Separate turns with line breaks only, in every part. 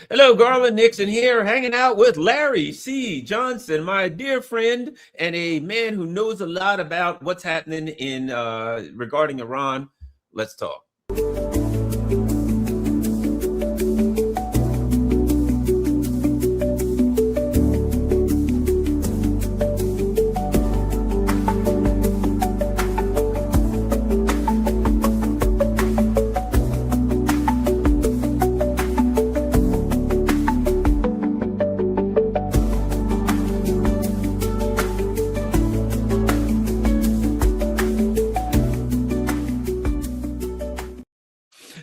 Hello, Garland Nixon here, hanging out with Larry C. Johnson, my dear friend, and a man who knows a lot about what's happening in regarding Iran. Let's talk.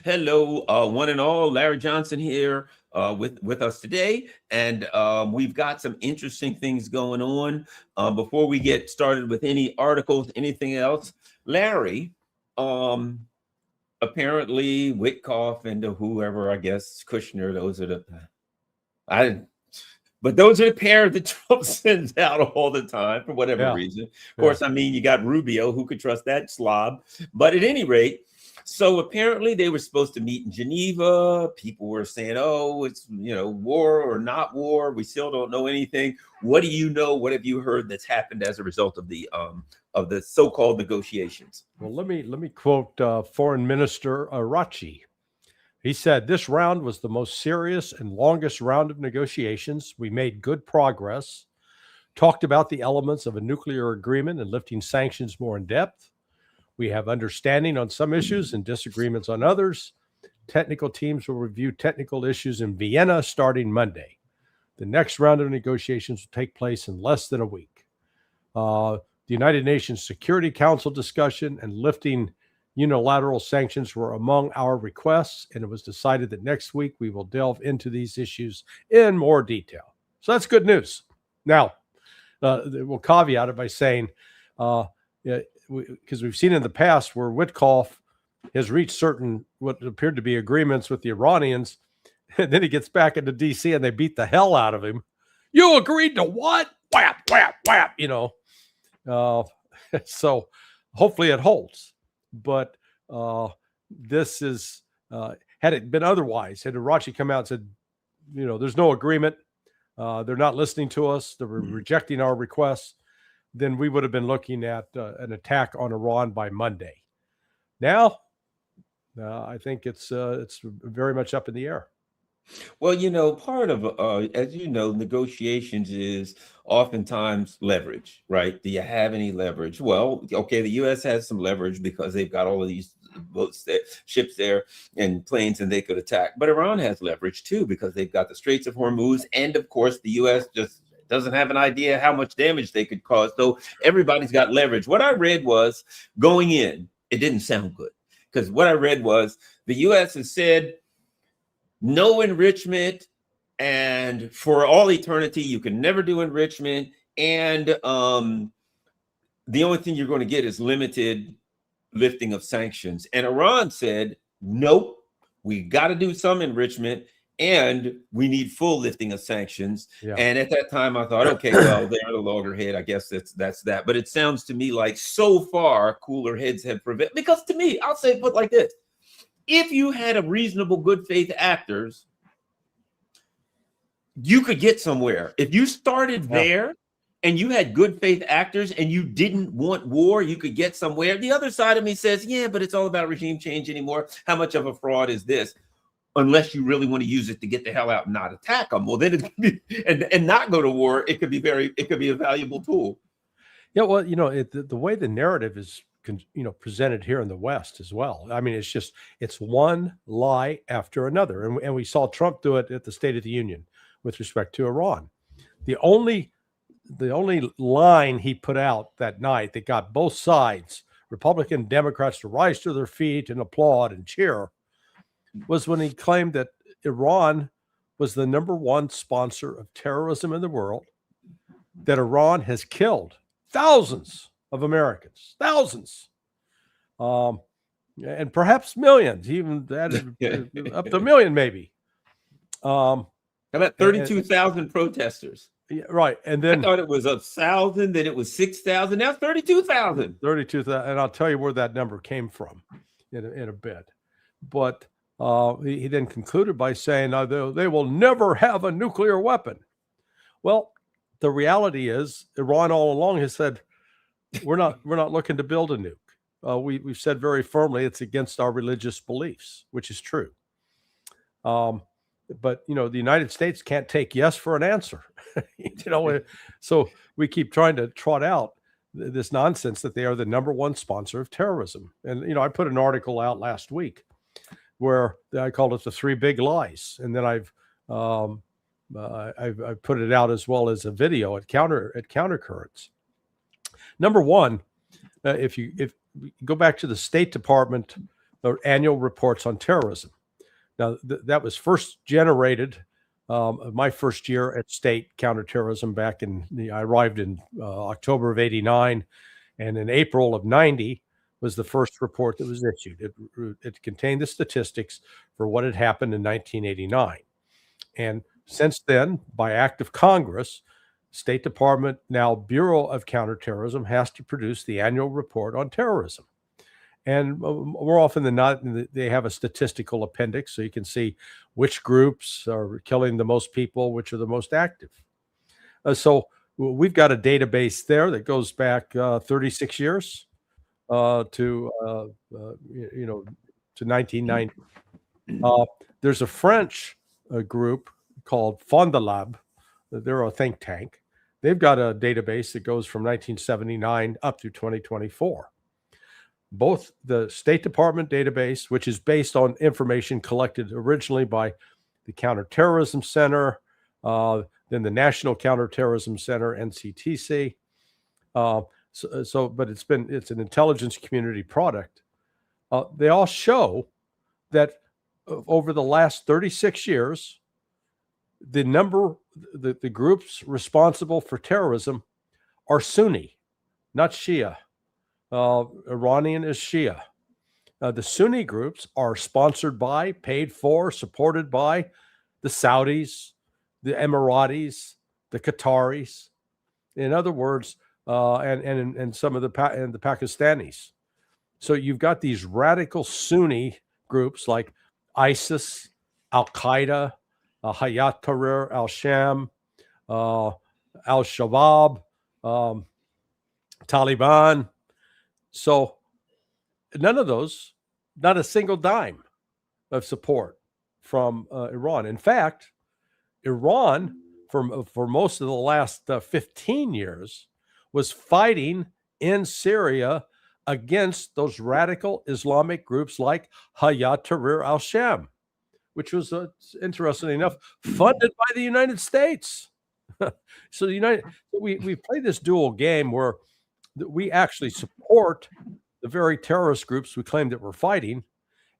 Hello, one and all. Larry Johnson here with us today, and we've got some interesting things going on. Before we get started with any articles, anything else, Larry, apparently Witkoff and whoever, I guess Kushner, those are those are the pair that Trump sends out all the time for whatever reason. Of course, I mean, you got Rubio, who could trust that slob? But at any rate. So apparently they were supposed to meet in Geneva. People were saying, oh, it's, war or not war. We still don't know anything. What do you know? What have you heard that's happened as a result of the so-called negotiations?
Well, let me quote Foreign Minister Arachi. He said, "This round was the most serious and longest round of negotiations. We made good progress, talked about the elements of a nuclear agreement and lifting sanctions more in depth. We have understanding on some issues and disagreements on others. Technical teams will review technical issues in Vienna starting Monday. The next round of negotiations will take place in less than a week. The United Nations Security Council discussion and lifting unilateral sanctions were among our requests, and it was decided that next week we will delve into these issues in more detail." So that's good news. Now, we'll caveat it by saying, because we've seen in the past where Witkoff has reached certain what appeared to be agreements with the Iranians, and then he gets back into D.C. and they beat the hell out of him. You agreed to what? Whap, whap, whap, So hopefully it holds. But this is, had it been otherwise, had Arachi come out and said, there's no agreement, they're not listening to us, they're rejecting our requests, then we would have been looking at an attack on Iran by Monday. Now, I think it's very much up in the air.
Well, part of, as you know, negotiations is oftentimes leverage, right? Do you have any leverage? Well, okay, the U.S. has some leverage because they've got all of these boats there, ships there, and planes, and they could attack. But Iran has leverage too because they've got the Straits of Hormuz, and of course, the U.S. just doesn't have an idea how much damage they could cause. So everybody's got leverage. What I read was going in, it didn't sound good because what I read was the U.S. has said no enrichment, and for all eternity, you can never do enrichment. And the only thing you're going to get is limited lifting of sanctions. And Iran said, nope, we got to do some enrichment. And we need full lifting of sanctions. Yeah. And at that time, I thought, okay, well, they're the loggerhead. I guess that's that. But it sounds to me like so far cooler heads have prevailed. Because to me, I'll say it put like this. If you had a reasonable good faith actors, you could get somewhere. If you started there and you had good faith actors and you didn't want war, you could get somewhere. The other side of me says, yeah, but it's all about regime change anymore. How much of a fraud is this? Unless you really want to use it to get the hell out and not attack them. Well, then it could be, and not go to war. It could be a valuable tool.
Yeah, well, the way the narrative is, presented here in the West as well. I mean, it's one lie after another, and we saw Trump do it at the State of the Union with respect to Iran. The only line he put out that night that got both sides, Republican and Democrats, to rise to their feet and applaud and cheer, was when he claimed that Iran was the number one sponsor of terrorism in the world, that Iran has killed thousands of Americans, thousands, and perhaps millions, even up to a million maybe.
How about 32,000 protesters?
Yeah, right. And then
I thought it was 1,000, then it was 6,000, now it's 32,000.
32,000, and I'll tell you where that number came from in a bit. But He then concluded by saying they will never have a nuclear weapon. Well, the reality is Iran all along has said we're not looking to build a nuke. We've said very firmly it's against our religious beliefs, which is true. But the United States can't take yes for an answer. So we keep trying to trot out this nonsense that they are the number one sponsor of terrorism. And I put an article out last week where I called it the three big lies, and then I've put it out as well as a video at Countercurrents. Number one, if you go back to the State Department annual reports on terrorism. Now, that was first generated my first year at state counterterrorism back I arrived in October of 89, and in April of 90 was the first report that was issued. It contained the statistics for what had happened in 1989. And since then, by act of Congress, State Department, now Bureau of Counterterrorism, has to produce the annual report on terrorism. And more often than not, they have a statistical appendix so you can see which groups are killing the most people, which are the most active. So we've got a database there that goes back 36 years to 1990. There's a French group called Fondalab. They're a think tank. They've got a database that goes from 1979 up to 2024. Both the State Department database, which is based on information collected originally by the Counterterrorism Center, then the National Counterterrorism Center, NCTC. But it's an intelligence community product. They all show that over the last 36 years, the groups responsible for terrorism are Sunni, not Shia. Iranian is Shia. The Sunni groups are sponsored by, paid for, supported by the Saudis, the Emiratis, the Qataris. In other words, and some of the Pakistanis. So you've got these radical Sunni groups like ISIS, Al Qaeda, Hayat Tahrir al-Sham, Al-Shabaab, Taliban. So none of those, not a single dime of support from Iran. In fact, Iran, for most of the last 15 years, was fighting in Syria against those radical Islamic groups like Hayat Tahrir al-Sham, which was, interestingly enough, funded by the United States. So we play this dual game where we actually support the very terrorist groups we claim that we're fighting,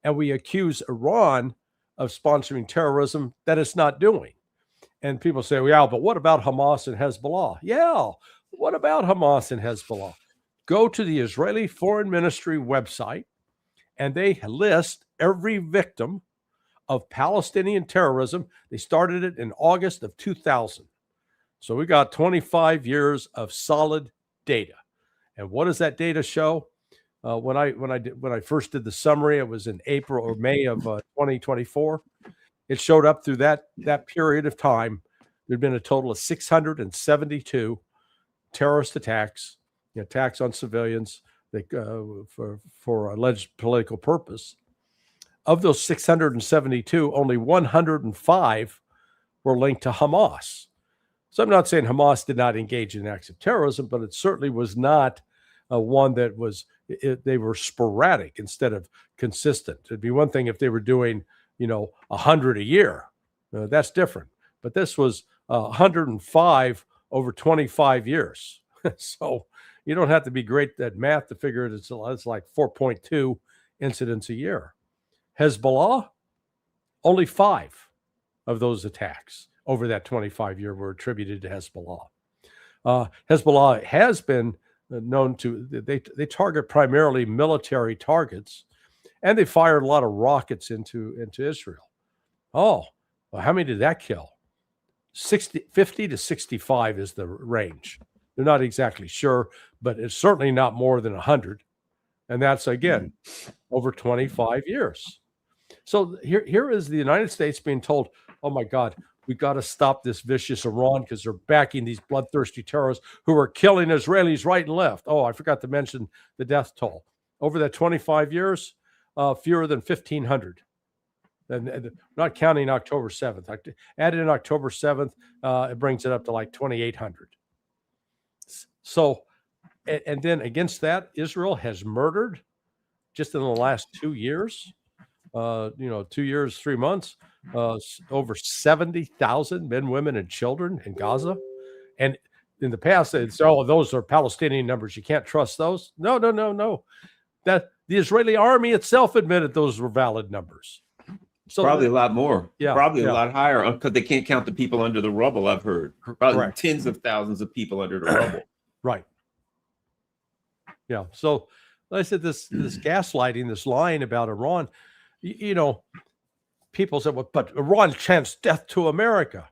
and we accuse Iran of sponsoring terrorism that it's not doing. And people say, well, yeah, but what about Hamas and Hezbollah? Yeah, what about Hamas and Hezbollah? Go to the Israeli Foreign Ministry website, and they list every victim of Palestinian terrorism. They started it in August of 2000. So we got 25 years of solid data. And what does that data show? When I first did the summary, it was in April or May of 2024. It showed up through that period of time. There'd been a total of 672 terrorist attacks, attacks on civilians for alleged political purpose. Of those 672, only 105 were linked to Hamas. So I'm not saying Hamas did not engage in acts of terrorism, but it certainly was not one that was, they were sporadic instead of consistent. It'd be one thing if they were doing, 100 a year. That's different. But this was 105 over 25 years. So you don't have to be great at math to figure it's like 4.2 incidents a year. Hezbollah, only 5 of those attacks over that 25-year were attributed to Hezbollah. Hezbollah has been known to, they target primarily military targets, and they fired a lot of rockets into Israel. Oh, well, how many did that kill? 50 to 65 is the range. They're not exactly sure, but it's certainly not more than 100. And that's, again, over 25 years. So here is the United States being told, oh my God, we got to stop this vicious Iran because they're backing these bloodthirsty terrorists who are killing Israelis right and left. Oh, I forgot to mention the death toll. Over that 25 years, fewer than 1,500. And not counting October 7th. Added in October 7th, it brings it up to like 2,800. So, and then against that, Israel has murdered just in the last 2 years, 2 years, 3 months, over 70,000 men, women, and children in Gaza. And in the past, it's, oh, those are Palestinian numbers. You can't trust those. No. That the Israeli army itself admitted those were valid numbers. So
probably a lot more.
Yeah,
probably a lot higher because they can't count the people under the rubble. I've heard probably
correct.
Tens of thousands of people under the rubble.
Right. Yeah. So like I said, this gaslighting, this lying about Iran, people said, well, but Iran chants death to America.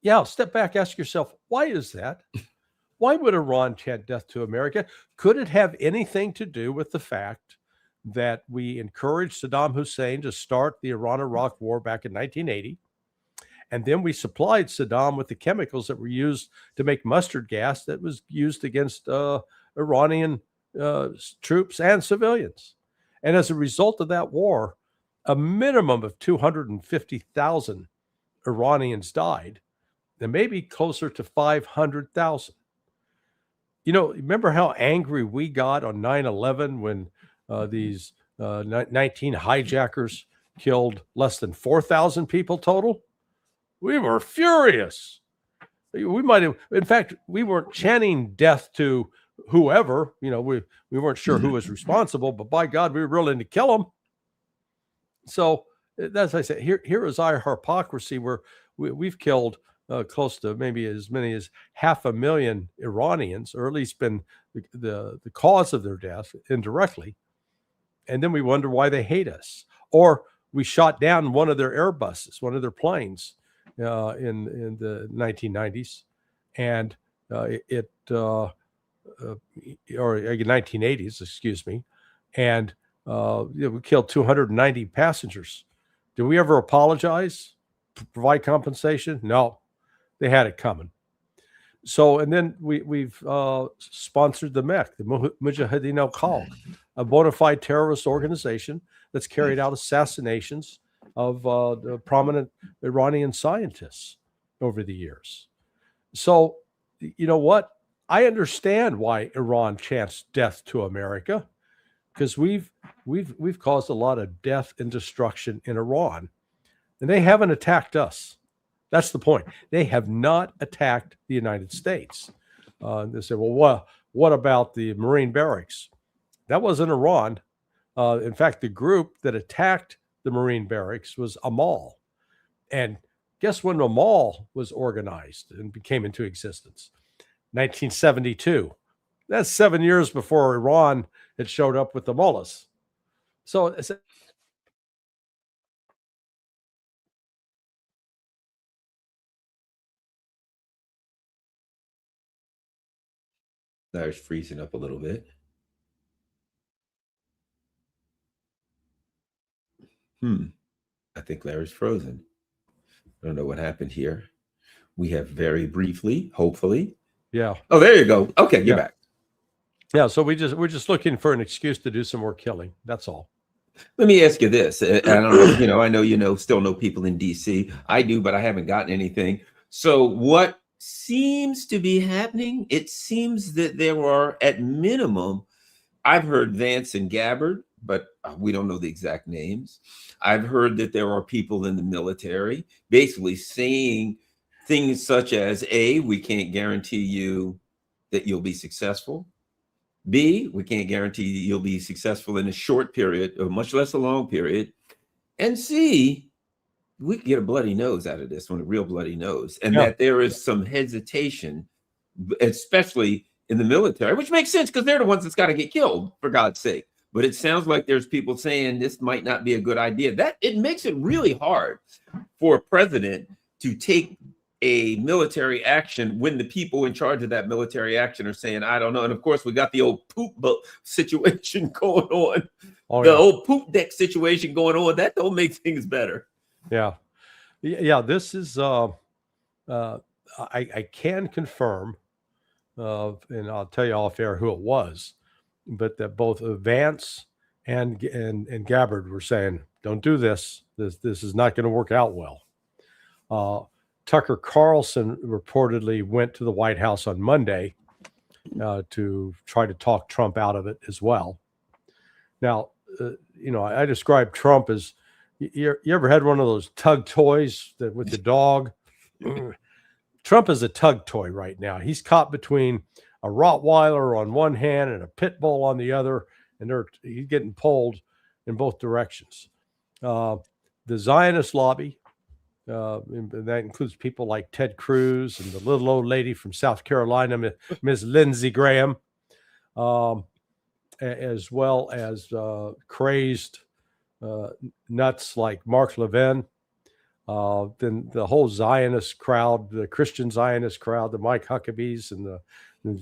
Yeah, step back, ask yourself, why is that? Why would Iran chant death to America? Could it have anything to do with the fact that we encouraged Saddam Hussein to start the Iran-Iraq war back in 1980? And then we supplied Saddam with the chemicals that were used to make mustard gas that was used against Iranian troops and civilians. And as a result of that war, a minimum of 250,000 Iranians died, and maybe closer to 500,000. Remember how angry we got on 9/11 when these 19 hijackers killed less than 4,000 people total? We were furious. We might have, in fact, we weren't chanting death to whoever, we weren't sure who was responsible, but by God, we were willing to kill them. So as I said, here is our hypocrisy where we've killed close to maybe as many as 500,000 Iranians, or at least been the cause of their death indirectly. And then we wonder why they hate us. Or we shot down one of their Airbuses, one of their planes in the 1990s. And or 1980s, excuse me. And we killed 290 passengers. Did we ever apologize? Provide compensation? No, they had it coming. So, and then we've sponsored the MEC, the Mujahideen al-Khalq, a bona fide terrorist organization that's carried out assassinations of the prominent Iranian scientists over the years. So, you know what? I understand why Iran chants death to America, because we've caused a lot of death and destruction in Iran, and they haven't attacked us. That's the point. They have not attacked the United States. They say, well, what about the Marine barracks? That wasn't Iran. In fact, the group that attacked the Marine barracks was Amal. And guess when Amal was organized and came into existence? 1972. That's 7 years before Iran had showed up with the mullahs. So it's
Larry's freezing up a little bit. I think Larry's frozen. I don't know what happened here. We have very briefly, hopefully.
Yeah.
Oh, there you go. Okay, you're back.
Yeah, so we're just looking for an excuse to do some more killing. That's all.
Let me ask you this. I don't know, I know still know people in DC. I do, but I haven't gotten anything. So what seems to be happening, it seems that there are, at minimum, I've heard Vance and Gabbard, but we don't know the exact names. I've heard that there are people in the military basically saying things such as, A, we can't guarantee you that you'll be successful. B, we can't guarantee you'll be successful in a short period, or much less a long period. And C, we can get a bloody nose out of this one, a real bloody nose. And that there is some hesitation, especially in the military, which makes sense because they're the ones that's got to get killed, for God's sake. But it sounds like there's people saying this might not be a good idea. That it makes it really hard for a president to take a military action when the people in charge of that military action are saying, I don't know. And of course, we got the old poop boat situation going on.
Oh
The
yeah,
old poop deck situation going on, that don't make things better.
yeah, yeah. This is I can confirm, and I'll tell you off air who it was, but that both Vance and Gabbard were saying, "Don't do this. This is not going to work out well." Uh, Tucker Carlson reportedly went to the White House on Monday to try to talk Trump out of it as well. Now, I describe Trump as you ever had one of those tug toys with the dog? Trump is a tug toy right now. He's caught between a Rottweiler on one hand and a pit bull on the other, and he's getting pulled in both directions. The Zionist lobby, and that includes people like Ted Cruz and the little old lady from South Carolina, Ms. Lindsey Graham, as well as crazed nuts like Mark Levin. Then the whole Zionist crowd, the Christian Zionist crowd, the Mike Huckabees and the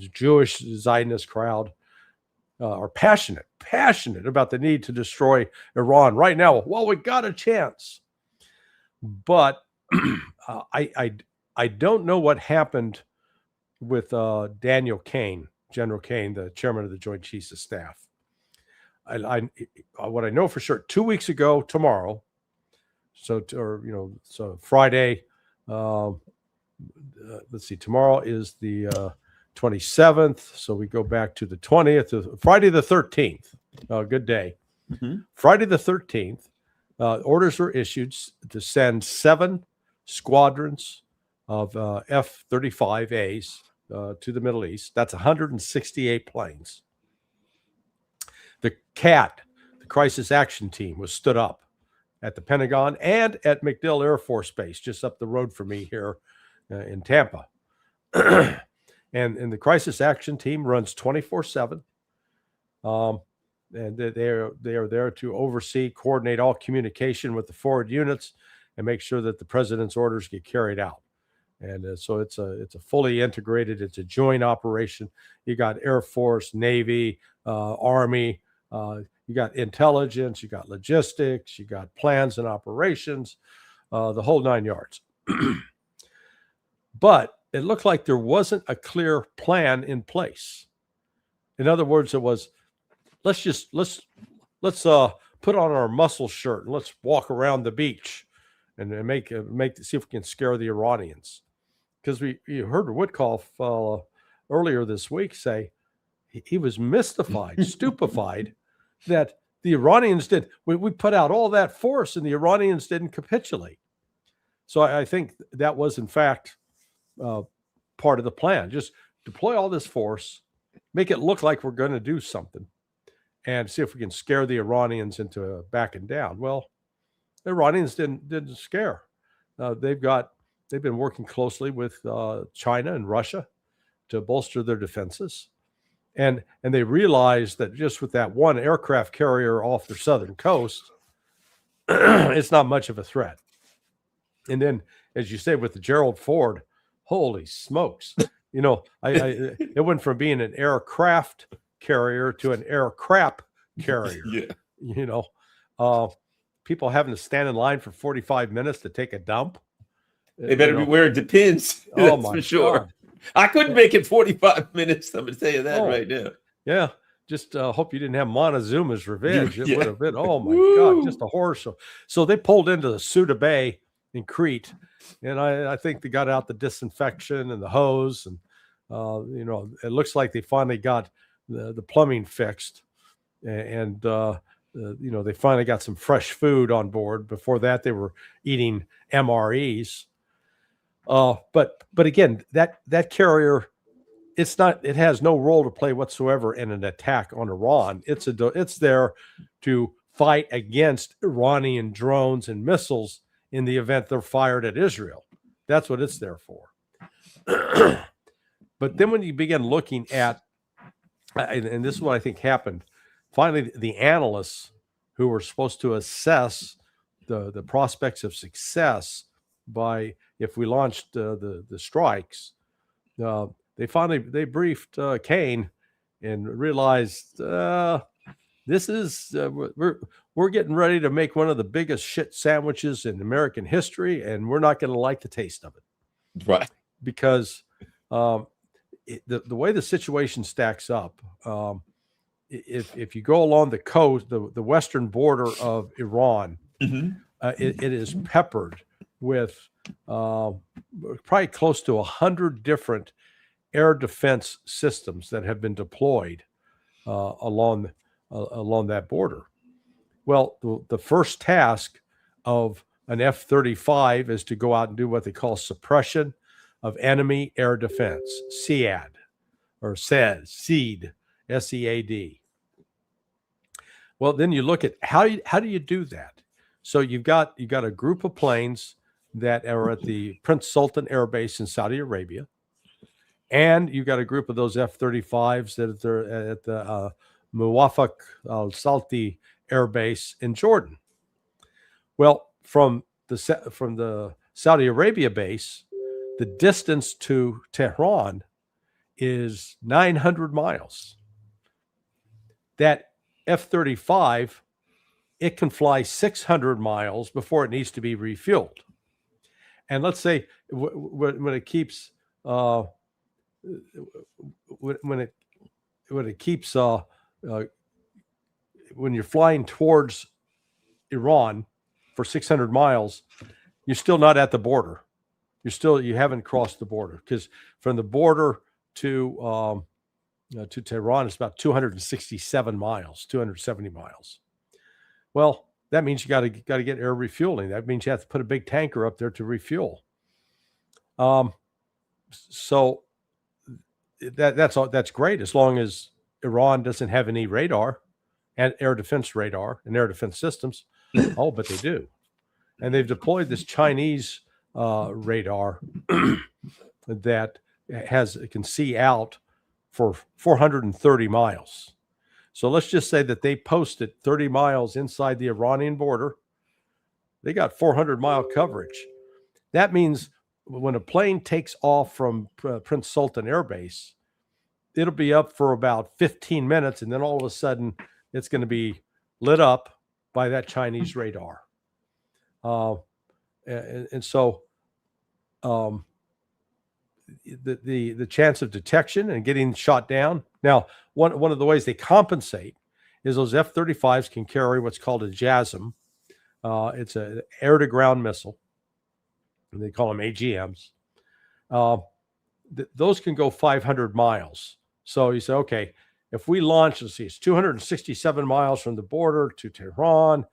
Jewish Zionist crowd are passionate about the need to destroy Iran right now. Well, we got a chance. But I don't know what happened with Daniel Kane, General Kane, the chairman of the Joint Chiefs of Staff. What I know for sure, 2 weeks ago tomorrow, so Friday. Let's see, tomorrow is the 27th, so we go back to the 20th, Friday the 13th. Good day.
Mm-hmm.
Friday the 13th. Orders were issued to send 7 squadrons of F-35As to the Middle East. That's 168 planes. The CAT, the Crisis Action Team, was stood up at the Pentagon and at MacDill Air Force Base, just up the road from me here in Tampa. and the Crisis Action Team runs 24/7. And they are there to oversee, coordinate all communication with the forward units, and make sure that the president's orders get carried out. And so it's a fully integrated, it's a joint operation. You got Air Force, Navy, Army, you got intelligence, you got logistics, you got plans and operations, the whole 9 yards. But it looked like there wasn't a clear plan in place. In other words, it was, let's put on our muscle shirt and let's walk around the beach and see if we can scare the Iranians. Because you heard Witkoff earlier this week say he was mystified, stupefied that the Iranians did. We put out all that force and the Iranians didn't capitulate. So I think that was in fact part of the plan. Just deploy all this force, make it look like we're going to do something, and see if we can scare the Iranians into backing down. Well, the Iranians didn't scare. They've been working closely with China and Russia to bolster their defenses, and they realized that just with that one aircraft carrier off their southern coast, it's not much of a threat. And then, as you say, with the Gerald Ford, holy smokes! It went from being an aircraft carrier to an air crap carrier.
Yeah.
People having to stand in line for 45 minutes to take a dump.
They better be wearing Depends.
Oh my
for sure.
God.
I couldn't make it 45 minutes. I'm going to tell you that right now.
Yeah. Just hope you didn't have Montezuma's Revenge. It would have been, oh my
Woo.
God, just a horror show. So they pulled into the Suda Bay in Crete, and I think they got out the disinfection and the hose, and it looks like they finally got the plumbing fixed, and they finally got some fresh food on board. Before that, they were eating MREs. But again, that carrier, it has no role to play whatsoever in an attack on Iran. It's there to fight against Iranian drones and missiles in the event they're fired at Israel. That's what it's there for. But then when you begin looking at, and this is what I think happened, finally the analysts who were supposed to assess the prospects of success by if we launched the strikes, they briefed Kane and realized This is we're getting ready to make one of the biggest shit sandwiches in American history, and we're not going to like the taste of it,
Right.
because the way the situation stacks up, if you go along the coast, the western border of Iran, it is peppered with probably close to 100 different air defense systems that have been deployed along that border. Well, the first task of an F-35 is to go out and do what they call suppression of enemy air defense, SEAD, or SEAD, SEAD. Well, then you look at how do you do that? So you've got a group of planes that are at the Prince Sultan Air Base in Saudi Arabia, and you've got a group of those F-35s that are at the Muwafaq al-Salti Air Base in Jordan. Well, from the Saudi Arabia base, the distance to Tehran is 900 miles. That F-35, it can fly 600 miles before it needs to be refueled. And let's say when it keeps when you're flying towards Iran for 600 miles, you're still not at the border. You haven't crossed the border, because from the border to Tehran, it's about 267 miles, 270 miles. Well, that means you got to get air refueling. That means you have to put a big tanker up there to refuel. So that's great, as long as Iran doesn't have any radar and air defense radar and air defense systems. Oh, but they do. And they've deployed this Chinese radar that can see out for 430 miles. So let's just say that they posted 30 miles inside the Iranian border. They got 400-mile coverage. That means when a plane takes off from Prince Sultan Air Base, it'll be up for about 15 minutes, and then all of a sudden it's going to be lit up by that Chinese radar. And so the chance of detection and getting shot down. Now, one of the ways they compensate is those F-35s can carry what's called a JASM. It's an air-to-ground missile, and they call them AGMs. Those can go 500 miles. So you say, okay, if we launch, let's see, it's 267 miles from the border to Tehran.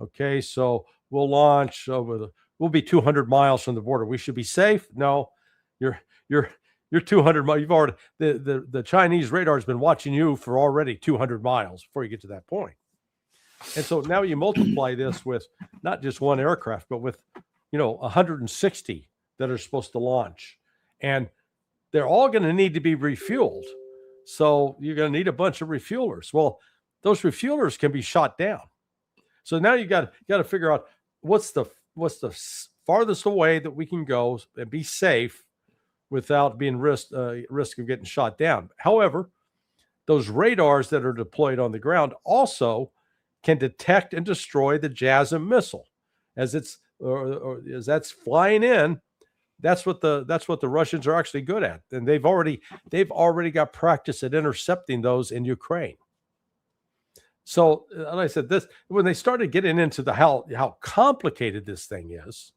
Okay, so we'll launch we'll be 200 miles from the border. We should be safe. No, you're 200 miles. You've already the Chinese radar has been watching you for already 200 miles before you get to that point. And so now you multiply this with not just one aircraft, but with 160 that are supposed to launch, and they're all going to need to be refueled. So you're going to need a bunch of refuelers. Well, those refuelers can be shot down. So now you got to figure out what's the farthest away that we can go and be safe without being risk of getting shot down. However, those radars that are deployed on the ground also can detect and destroy the JASM missile as that's flying in. That's what the Russians are actually good at, and they've already got practice at intercepting those in Ukraine. So, like I said, when they started getting into how complicated this thing is,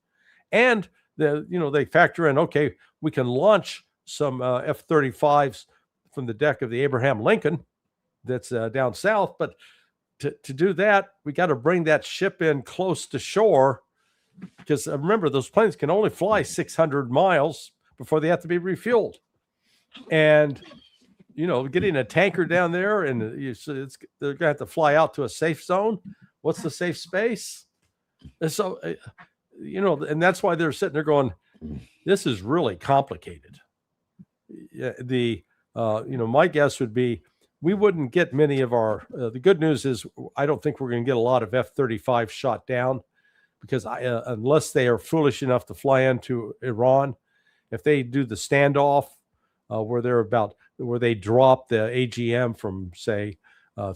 and they factor in, okay, we can launch some F-35s from the deck of the Abraham Lincoln that's down south, but to do that, we got to bring that ship in close to shore, because remember, those planes can only fly 600 miles before they have to be refueled. And getting a tanker down there, and they're going to have to fly out to a safe zone. What's the safe space? And so, and that's why they're sitting there going, this is really complicated. My guess would be we wouldn't get many of our, the good news is I don't think we're going to get a lot of F-35 shot down, because unless they are foolish enough to fly into Iran, if they do the standoff where they drop the AGM from, say,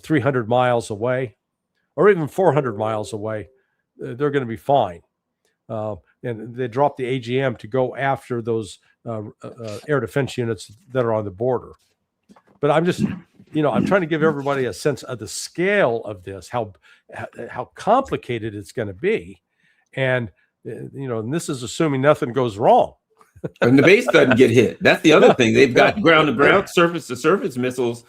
300 miles away, or even 400 miles away, they're going to be fine. And they dropped the AGM to go after those air defense units that are on the border. But I'm just, I'm trying to give everybody a sense of the scale of this, how complicated it's going to be. And, and this is assuming nothing goes wrong.
And the base doesn't get hit. That's the other thing. They've got ground-to-ground, surface-to-surface missiles,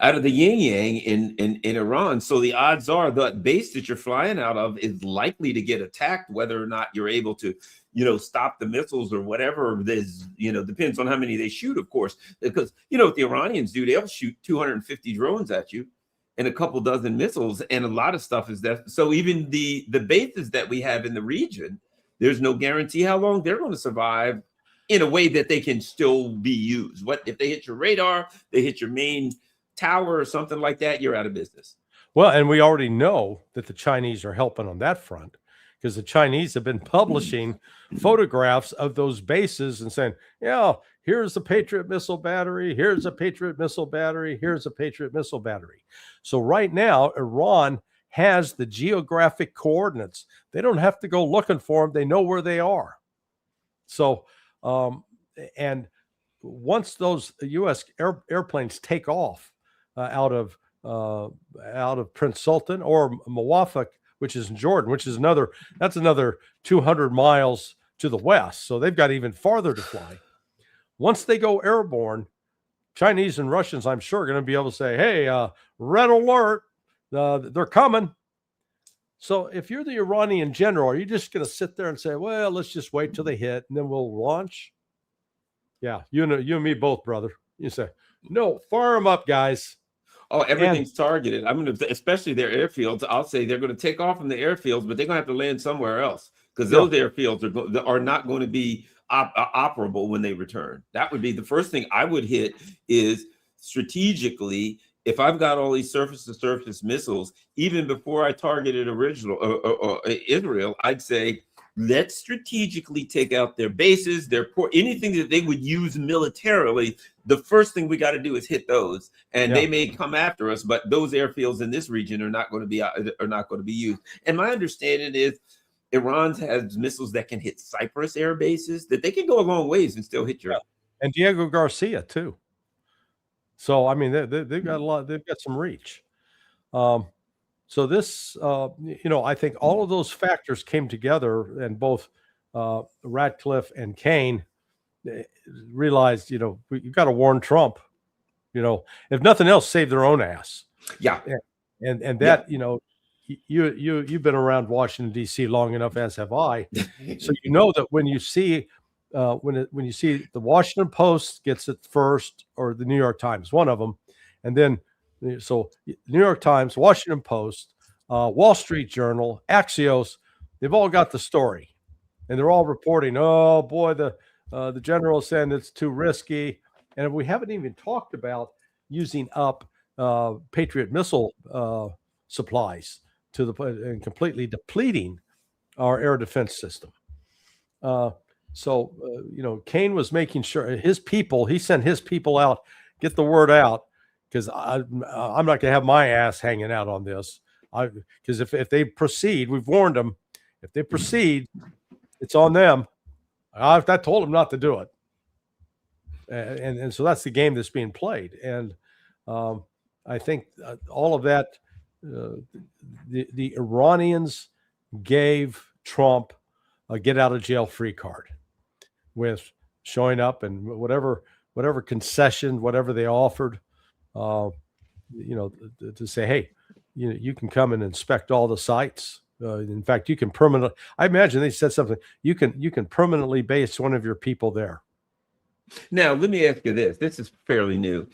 out of the yin-yang in Iran. So the odds are that base that you're flying out of is likely to get attacked, whether or not you're able to, stop the missiles or whatever. There's, depends on how many they shoot, of course. Because, what the Iranians do, they'll shoot 250 drones at you and a couple dozen missiles. And a lot of stuff is that. So even the bases that we have in the region, there's no guarantee how long they're going to survive in a way that they can still be used. What if they hit your radar, they hit your main tower or something like that, you're out of business.
Well, and we already know that the Chinese are helping on that front, because the Chinese have been publishing photographs of those bases and saying, here's a Patriot missile battery, here's a Patriot missile battery, here's a Patriot missile battery. So right now, Iran has the geographic coordinates. They don't have to go looking for them. They know where they are. So, and once those U.S. airplanes take off out of Prince Sultan or Muwafaq, which is in Jordan, that's another 200 miles to the west. So they've got even farther to fly. Once they go airborne, Chinese and Russians, I'm sure, are going to be able to say, hey, red alert, they're coming. So if you're the Iranian general, are you just going to sit there and say, well, let's just wait till they hit and then we'll launch? Yeah, you and me both, brother. You say, no, fire them up, guys.
Oh, everything's targeted. I'm going to, especially their airfields. I'll say they're going to take off from the airfields, but they're going to have to land somewhere else, because those airfields are not going to be operable when they return. That would be the first thing I would hit, is strategically. If I've got all these surface-to-surface missiles, even before I targeted Israel, I'd say, let's strategically take out their bases, their port, anything that they would use militarily. The first thing we got to do is hit those, and they may come after us, but those airfields in this region are not going to be used. And my understanding is Iran has missiles that can hit Cyprus air bases, that they can go a long ways and still hit your.
And Diego Garcia too. So I mean, they've got a lot. They've got some reach. So this, I think all of those factors came together, and both Ratcliffe and Kane realized, you've got to warn Trump. If nothing else, save their own ass.
Yeah,
and that you've been around Washington D.C. long enough, as have I. So you know that when you see when you see the Washington Post gets it first, or the New York Times, one of them, and then so New York Times, Washington Post, Wall Street Journal, Axios, they've all got the story, and they're all reporting, oh boy, the general saying it's too risky, and we haven't even talked about using up Patriot missile supplies and completely depleting our air defense system. So Kane was making sure he sent his people out, get the word out, because I'm not going to have my ass hanging out on this. Because if they proceed, we've warned them, if they proceed, it's on them. I told them not to do it. And so that's the game that's being played. And I think all of that, the Iranians gave Trump a get out of jail free card, with showing up and whatever concession, whatever they offered, to say, hey, you can come and inspect all the sites. In fact, you can permanently. I imagine they said something. You can permanently base one of your people there.
Now, let me ask you this. This is fairly new.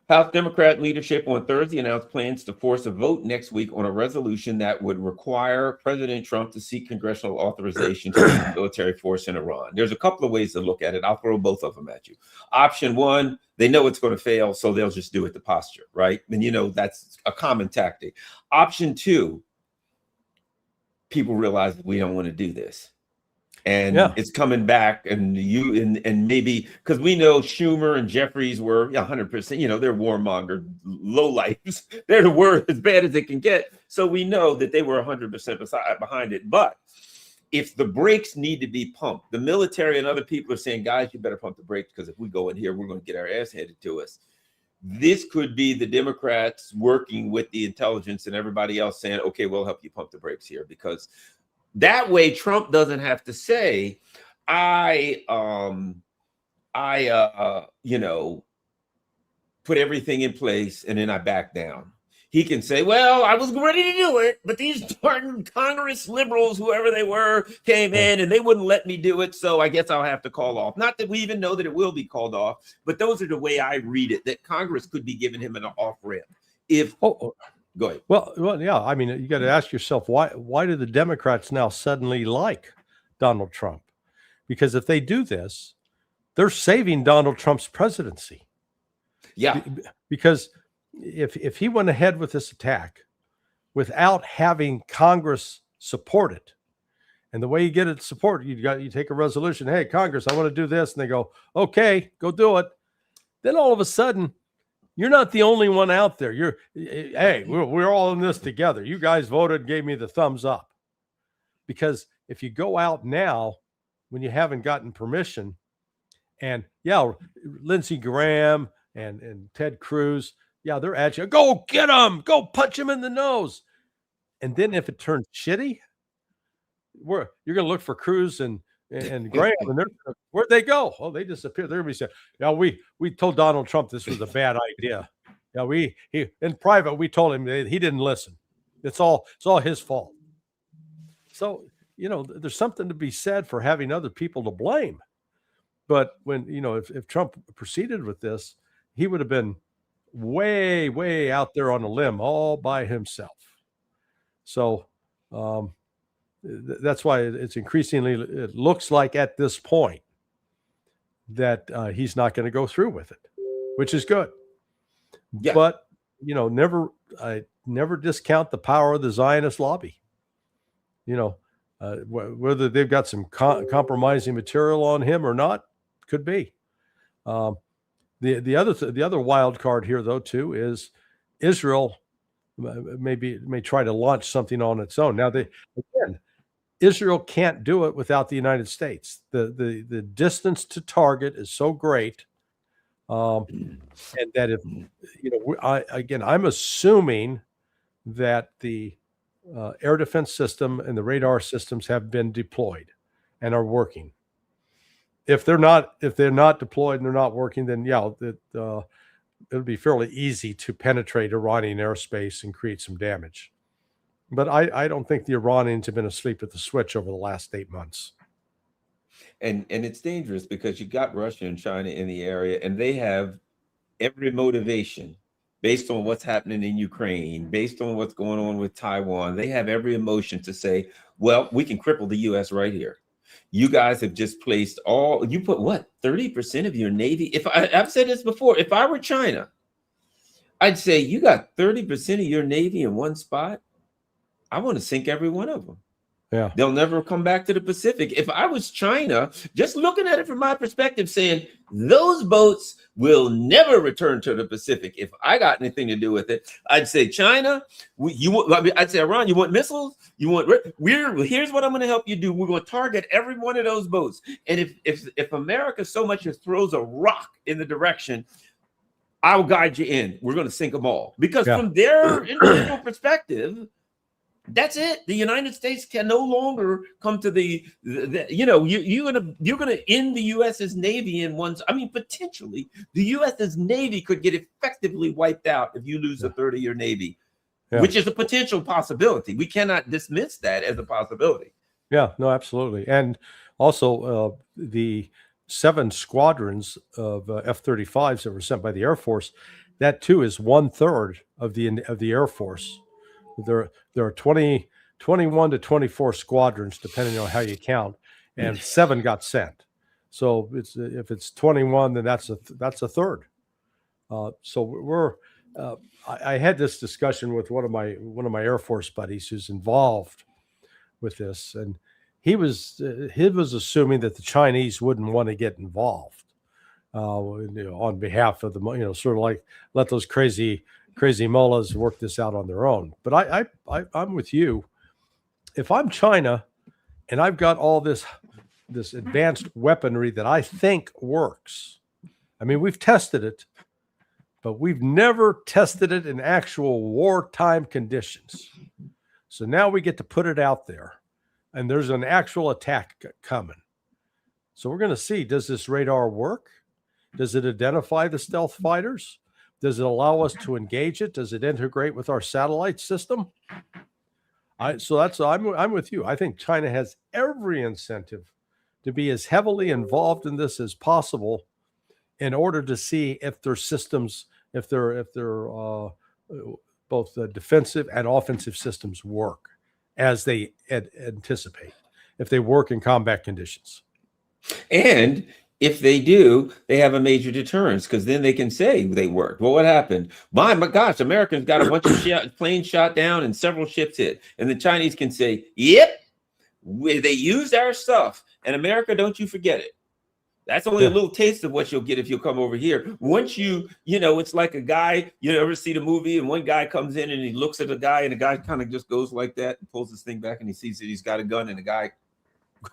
House Democrat leadership on Thursday announced plans to force a vote next week on a resolution that would require President Trump to seek congressional authorization to use military force in Iran. There's a couple of ways to look at it. I'll throw both of them at you. Option one, they know it's going to fail, so they'll just do it to posture, right? And that's a common tactic. Option two, people realize we don't want to do this. and
Yeah.
it's coming back, and and maybe because we know Schumer and Jeffries were 100%, they're warmonger low lives. They're the worst, as bad as it can get. So we know that they were 100% behind it. But if the brakes need to be pumped, the military and other people are saying, guys, you better pump the brakes, because if we go in here, we're going to get our ass handed to us. This could be the Democrats working with the intelligence and everybody else saying, okay, we'll help you pump the brakes here, because that way Trump doesn't have to say, I put everything in place and then I back down. He can say, well, I was ready to do it, but these darn Congress liberals, whoever they were, came in and they wouldn't let me do it. So I guess I'll have to call off. Not that we even know that it will be called off, but those are the way I read it, that Congress could be giving him an off ramp. Go ahead.
Well, yeah. I mean, you got to ask yourself, why do the Democrats now suddenly like Donald Trump? Because if they do this, they're saving Donald Trump's presidency.
Yeah.
Because if he went ahead with this attack without having Congress support it, and the way you get it support, you take a resolution, hey, Congress, I want to do this, and they go, okay, go do it. Then all of a sudden, you're not the only one out there. Hey, we're all in this together. You guys voted, gave me the thumbs up. Because if you go out now when you haven't gotten permission, and yeah, Lindsey Graham and Ted Cruz, yeah, they're at you. Go get him. Go punch him in the nose. And then if it turns shitty, you're going to look for Cruz and Graham, and where'd they go? Oh, they disappeared. They're going to be saying, yeah, we told Donald Trump this was a bad idea. Yeah, he in private, we told him he didn't listen. It's all his fault. So, there's something to be said for having other people to blame. But when, if Trump proceeded with this, he would have been way, way out there on a limb all by himself. So that's why it looks like at this point that he's not going to go through with it, which is good. Yeah. But, never discount the power of the Zionist lobby. Whether they've got some compromising material on him or not, could be. The other wild card here, though, too, is Israel may try to launch something on its own. Now, Israel can't do it without the United States. The distance to target is so great, and that if I'm assuming that the air defense system and the radar systems have been deployed and are working. If they're not deployed and they're not working, then it'll be fairly easy to penetrate Iranian airspace and create some damage. But I don't think the Iranians have been asleep at the switch over the last 8 months.
And it's dangerous because you got Russia and China in the area, and they have every motivation based on what's happening in Ukraine, based on what's going on with Taiwan. They have every emotion to say, well, we can cripple the U.S. right here. You guys have just placed you put what, 30% of your Navy? I've said this before, if I were China, I'd say you got 30% of your Navy in one spot. I want to sink every one of them.
Yeah.
They'll never come back to the Pacific. If I was China, just looking at it from my perspective, saying those boats will never return to the Pacific. If I got anything to do with it, I'd say China, I'd say Iran, you want missiles? Here's what I'm going to help you do. We're going to target every one of those boats. And if America so much as throws a rock in the direction, I'll guide you in. We're going to sink them all. Because from their individual perspective, that's it. The United States can no longer come to you're gonna end the U.S.'s Navy in one. I mean, potentially the U.S.'s Navy could get effectively wiped out if you lose a third of your Navy, which is a potential possibility. We cannot dismiss that as a possibility.
Yeah, no, absolutely. And also the 7 squadrons of F-35s that were sent by the Air Force, that too is 1/3 of the Air Force. There are 21 to 24 squadrons, depending on how you count, and 7 got sent. So if it's 21, then that's a third. So I had this discussion with one of my Air Force buddies who's involved with this, and he was assuming that the Chinese wouldn't want to get involved on behalf of the, sort of like let those crazy mullahs work this out on their own. But I'm with you. If I'm China and I've got all this advanced weaponry that I think works, I mean, we've tested it, but we've never tested it in actual wartime conditions. So now we get to put it out there, and there's an actual attack coming. So we're going to see, does this radar work? Does it identify the stealth fighters? Does it allow us to engage it? Does it integrate with our satellite system? I'm with you. I think China has every incentive to be as heavily involved in this as possible in order to see if their systems, if they're both the defensive and offensive systems work as they anticipate, if they work in combat conditions.
And if they do, they have a major deterrence, because then they can say they worked. Well, what happened? My gosh, Americans got a bunch of planes shot down and several ships hit. And the Chinese can say, yep, they used our stuff. And America, don't you forget it. That's only a little taste of what you'll get if you'll come over here. Once it's like a guy, you ever see the movie and one guy comes in and he looks at a guy and the guy kind of just goes like that and pulls his thing back and he sees that he's got a gun and the guy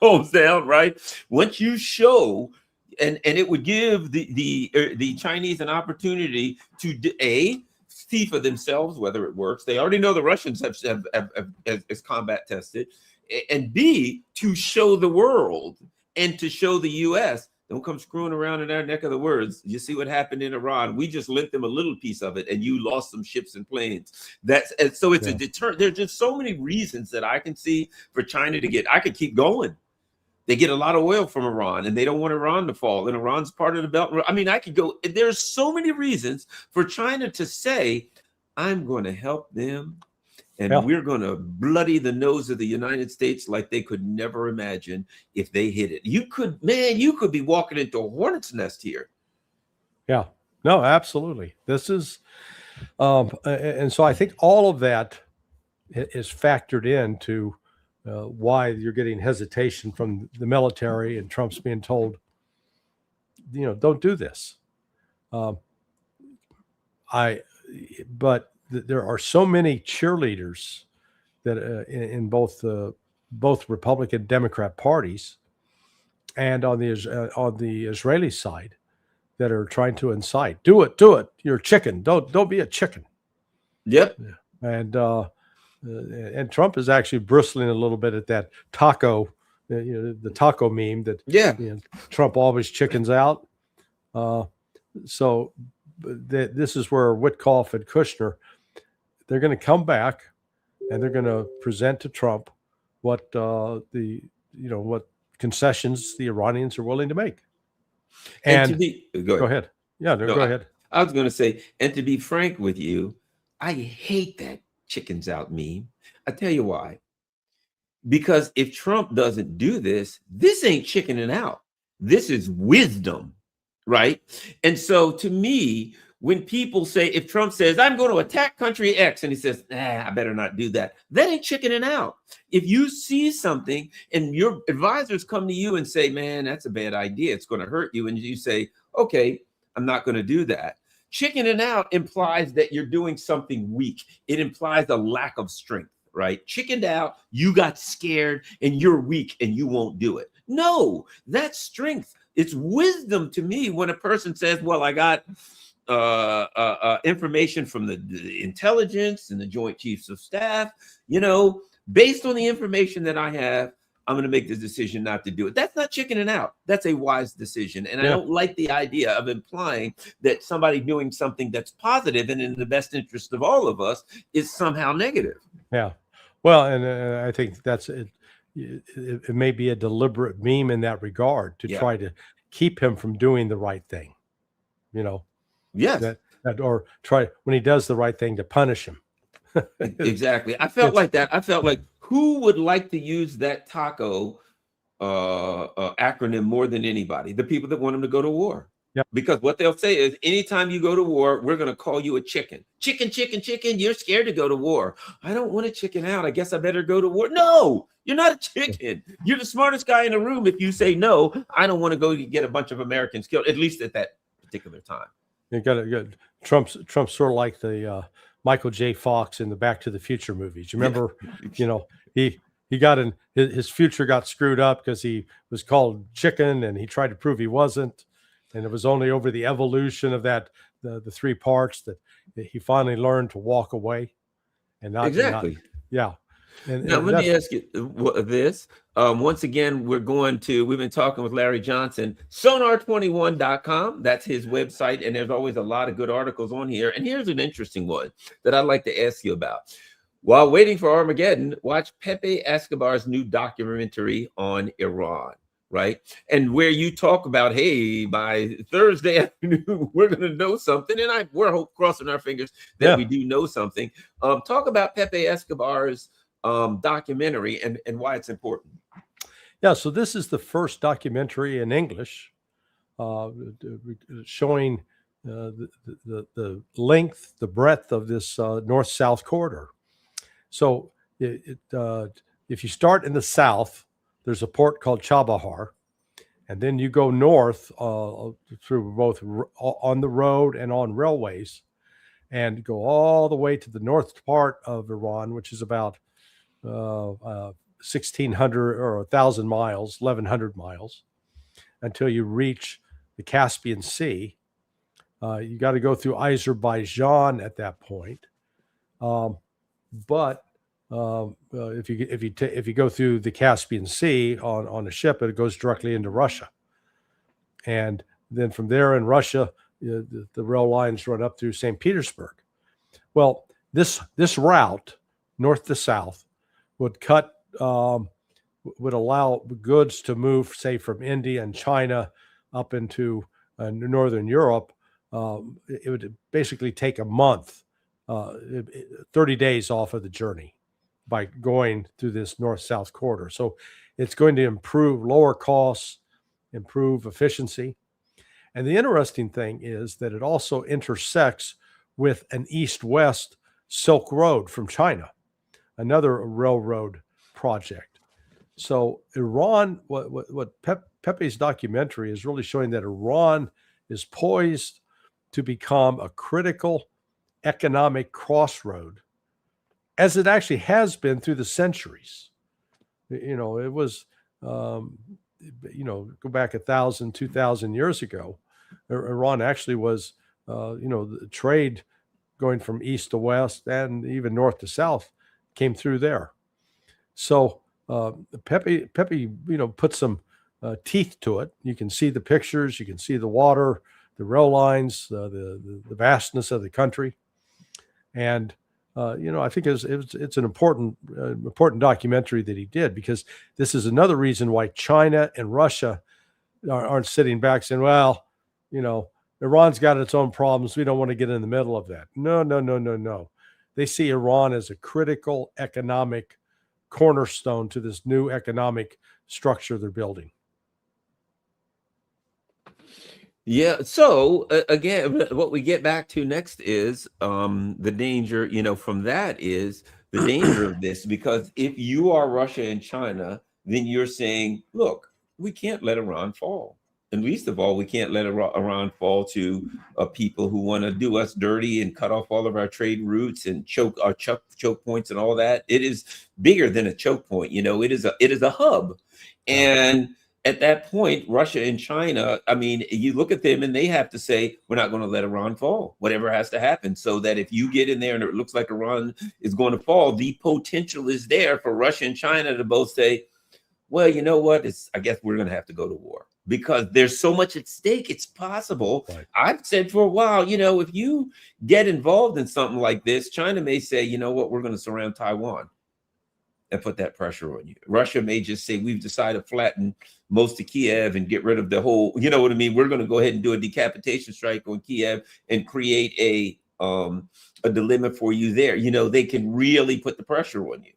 goes down, right? Once you show, and it would give the Chinese an opportunity to see for themselves whether it works. They already know the Russians have combat tested, and B, to show the world and to show the U.S. Don't come screwing around in our neck of the woods. You see what happened in Iran. We just lent them a little piece of it, and you lost some ships and planes. So it's a deterrent. There's just so many reasons that I can see for China to get. I could keep going. They get a lot of oil from Iran, and they don't want Iran to fall. And Iran's part of the belt. I mean, I could go. There's so many reasons for China to say, "I'm going to help them." And we're going to bloody the nose of the United States like they could never imagine if they hit it. You could be walking into a hornet's nest here.
Yeah, no, absolutely. This is, and so I think all of that is factored into why you're getting hesitation from the military, and Trump's being told, don't do this. But there are so many cheerleaders that in both Republican and Democrat parties, and on the Israeli side, that are trying to incite. Do it. You're a chicken. Don't be a chicken.
Yep.
And Trump is actually bristling a little bit at that taco, the taco meme that Trump always chickens out. So this is where Witkoff and Kushner, they're going to come back and they're going to present to Trump what what concessions the Iranians are willing to make. And go ahead. Yeah, go ahead.
I was going to say, and to be frank with you, I hate that chickens out meme. I tell you why. Because if Trump doesn't do this, this ain't chickening out. This is wisdom, right? And so to me, when people say, if Trump says, I'm going to attack country X, and he says, I better not do that, that ain't chickening out. If you see something and your advisors come to you and say, man, that's a bad idea, it's going to hurt you, and you say, okay, I'm not going to do that. Chickening out implies that you're doing something weak. It implies a lack of strength, right? Chickened out, you got scared and you're weak and you won't do it. No, that's strength. It's wisdom to me when a person says, well, I got information from the intelligence and the Joint Chiefs of Staff, based on the information that I have, I'm going to make the decision not to do it. That's not chickening out. That's a wise decision. And I don't like the idea of implying that somebody doing something that's positive and in the best interest of all of us is somehow negative.
Yeah. Well, and I think that's it. It may be a deliberate meme in that regard to try to keep him from doing the right thing.
Yes.
Or try, when he does the right thing, to punish him.
Exactly. I felt like that. I felt like, who would like to use that taco acronym more than anybody? The people that want him to go to war.
Yeah.
Because what they'll say is, anytime you go to war, we're going to call you a chicken. Chicken, chicken, chicken. You're scared to go to war. I don't want to chicken out. I guess I better go to war. No, you're not a chicken. You're the smartest guy in the room if you say, no, I don't want to go get a bunch of Americans killed, at least at that particular time.
You got to get Trump's sort of like the Michael J. Fox in the Back to the Future movies. You remember, he got in his future got screwed up because he was called chicken and he tried to prove he wasn't. And it was only over the evolution of the three parts that he finally learned to walk away and not.
Exactly.
Yeah.
Now, let me ask you this. Once again, we've been talking with Larry Johnson, sonar21.com. That's his website. And there's always a lot of good articles on here. And here's an interesting one that I'd like to ask you about. While waiting for Armageddon, watch Pepe Escobar's new documentary on Iran. Right. And where you talk about, hey, by Thursday afternoon, we're going to know something. And we're crossing our fingers that we do know something. Talk about Pepe Escobar's documentary and why it's important.
Yeah. So this is the first documentary in English showing the length, the breadth of this north-south corridor. So if you start in the south, there's a port called Chabahar, and then you go north through both on the road and on railways, and go all the way to the north part of Iran, which is about 1,600 or 1,000 miles, 1,100 miles, until you reach the Caspian Sea. You got to go through Azerbaijan at that point, but if you go through the Caspian Sea on a ship, it goes directly into Russia, and then from there in Russia, the rail lines run up through St. Petersburg. Well, this route north to south would allow goods to move, say, from India and China up into northern Europe. It would basically take a month, 30 days off of the journey, by going through this north-south corridor. So it's going to improve lower costs, improve efficiency. And the interesting thing is that it also intersects with an east-west Silk Road from China, another railroad project. So Iran, what Pepe's documentary is really showing, that Iran is poised to become a critical economic crossroad, as it actually has been through the centuries. It was, go back 1,000, 2,000 years ago, Iran actually was, the trade going from east to west and even north to south came through there. So Pepe, put some teeth to it. You can see the pictures, you can see the water, the rail lines, the vastness of the country. And I think it's an important documentary that he did, because this is another reason why China and Russia aren't sitting back saying, well, Iran's got its own problems. We don't want to get in the middle of that. No. They see Iran as a critical economic cornerstone to this new economic structure they're building.
Yeah. So again, what we get back to next is the danger, from that is the danger of this, because if you are Russia and China, then you're saying, look, we can't let Iran fall. And least of all, we can't let Iran fall to people who want to do us dirty and cut off all of our trade routes and choke points and all that. It is bigger than a choke point. It is a hub. And at that point, Russia and China, you look at them and they have to say, we're not going to let Iran fall, whatever has to happen, so that if you get in there and it looks like Iran is going to fall, the potential is there for Russia and China to both say, well, you know what? I guess we're going to have to go to war, because there's so much at stake. It's possible. Right. I've said for a while, if you get involved in something like this, China may say, you know what, we're going to surround Taiwan and put that pressure on you. Russia may just say, we've decided to flatten most of Kiev and get rid of the whole, We're going to go ahead and do a decapitation strike on Kiev and create a dilemma for you there. They can really put the pressure on you.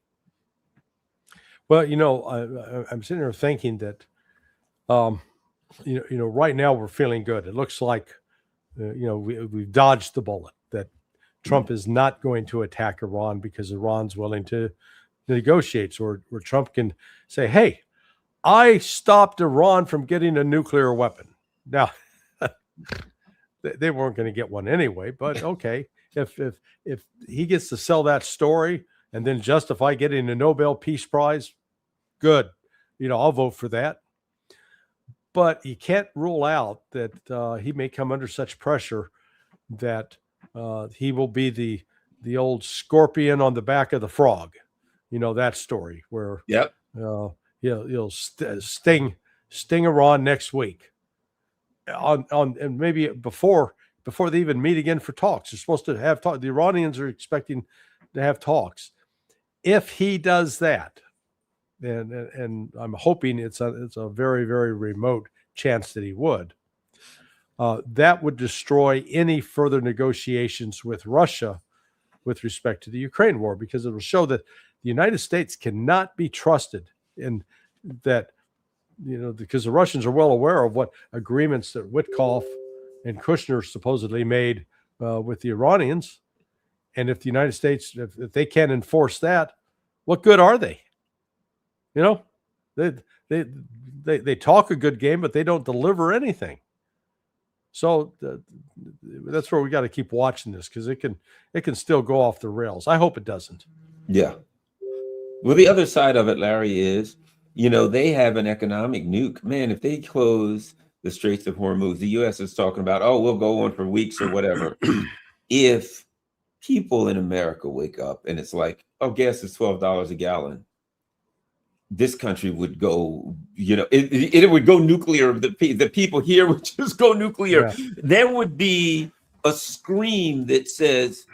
Well, I'm sitting here thinking that right now we're feeling good. It looks like, we've dodged the bullet, that Trump is not going to attack Iran because Iran's willing to negotiate. So where Trump can say, hey, I stopped Iran from getting a nuclear weapon. Now, they weren't going to get one anyway, but okay. If he gets to sell that story and then justify getting a Nobel Peace Prize, good. I'll vote for that. But you can't rule out that he may come under such pressure that he will be the old scorpion on the back of the frog. That story where
Yep.
He'll sting Iran next week and maybe before they even meet again for talks. They're supposed to have talk. The Iranians are expecting to have talks. If he does that, and I'm hoping it's a very, very remote chance that he would, that would destroy any further negotiations with Russia with respect to the Ukraine war, because it will show that the United States cannot be trusted in that, because the Russians are well aware of what agreements that Witkoff and Kushner supposedly made with the Iranians. And if the United States, if they can't enforce that, what good are they? They talk a good game, but they don't deliver anything. So that's where we got to keep watching this, because it can still go off the rails. I hope it doesn't.
Yeah. Well, the other side of it, Larry, is, they have an economic nuke. Man, if they close the Straits of Hormuz, the U.S. is talking about, oh, we'll go on for weeks or whatever. If people in America wake up and it's like, oh, gas is $12 a gallon, this country would go, it would go nuclear. The people here would just go nuclear. Yeah. There would be a scream that says,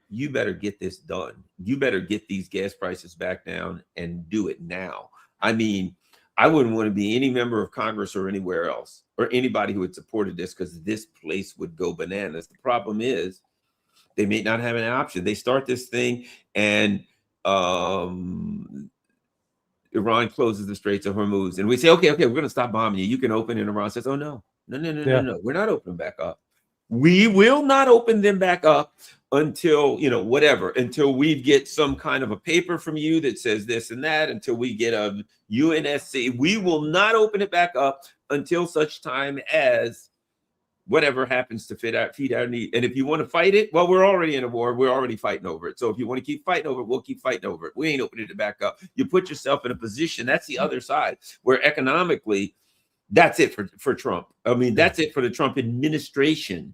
you better get this done. You better get these gas prices back down and do it now. I mean, I wouldn't want to be any member of Congress or anywhere else or anybody who had supported this, because this place would go bananas. The problem is they may not have an option. They start this thing and Iran closes the Straits of Hormuz, and we say, okay, we're going to stop bombing you. You can open. And Iran says, oh, no. No. We're not opening back up. We will not open them back up until, until we get some kind of a paper from you that says this and that, until we get a UNSC. We will not open it back up until such time as whatever happens to feed our need. And if you want to fight it, well, we're already in a war. We're already fighting over it. So if you want to keep fighting over it, we'll keep fighting over it. We ain't opening it back up. You put yourself in a position, that's the other side, where economically, that's it for Trump. I mean, that's it for the Trump administration.